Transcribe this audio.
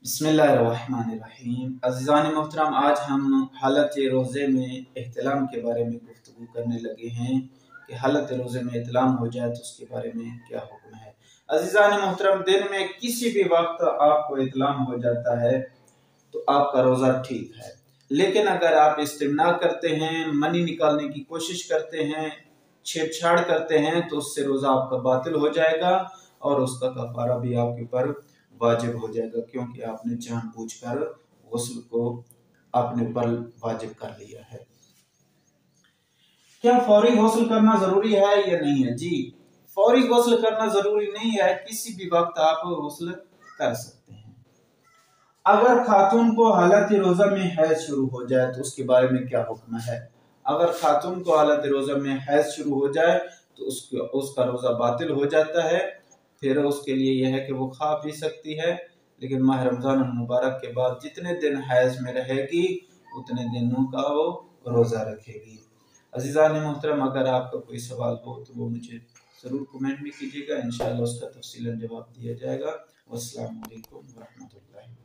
बिस्मिल्लाहिर्रहमानिर्रहीम। अज़ीज़ान मोहतरम, आज हम हालत रोज़े में एहतलाम के बारे में गुफ्तगू करने लगे हैं कि हालत रोज़े में एहतलाम हो जाए तो उसके बारे में क्या हुक्म है। अज़ीज़ान मोहतरम, दिन में किसी भी वक्त आपको एहतलाम हो जाता है तो आपका रोज़ा ठीक है, लेकिन अगर आप इस्तिमना करते हैं, मनी निकालने की कोशिश करते हैं, छेड़छाड़ करते हैं, तो उससे रोज़ा आपका बातिल हो जाएगा और उसका कफारा भी आपके ऊपर वाजिब हो जाएगा, क्योंकि आपने जानबूझकर गुस्ल को अपने ऊपर वाजिब कर लिया है। क्या फौरी गुस्ल करना जरूरी है या नहीं है? जी, फौरी गुस्ल करना जरूरी नहीं है, किसी भी वक्त आप गुस्ल कर सकते हैं। अगर खातून को हालत रोजा में हैज शुरू हो जाए तो उसके बारे में क्या हुक्म है? अगर खातून को हालत रोजा में हैज शुरू हो जाए तो उसका रोजा बातिल हो जाता है। फिर उसके लिए यह है कि वो खा पी सकती है, लेकिन माह रमजान मुबारक के बाद जितने दिन हैज में रहेगी उतने दिनों का वो रोजा रखेगी। अज़ीज़ान मोहतरम, अगर आपका कोई सवाल हो तो वो मुझे ज़रूर कमेंट में कीजिएगा, इंशाअल्लाह उसका तफसीलन जवाब दिया जाएगा। वस्सलामु अलैकुम वरहमतुल्लाहि।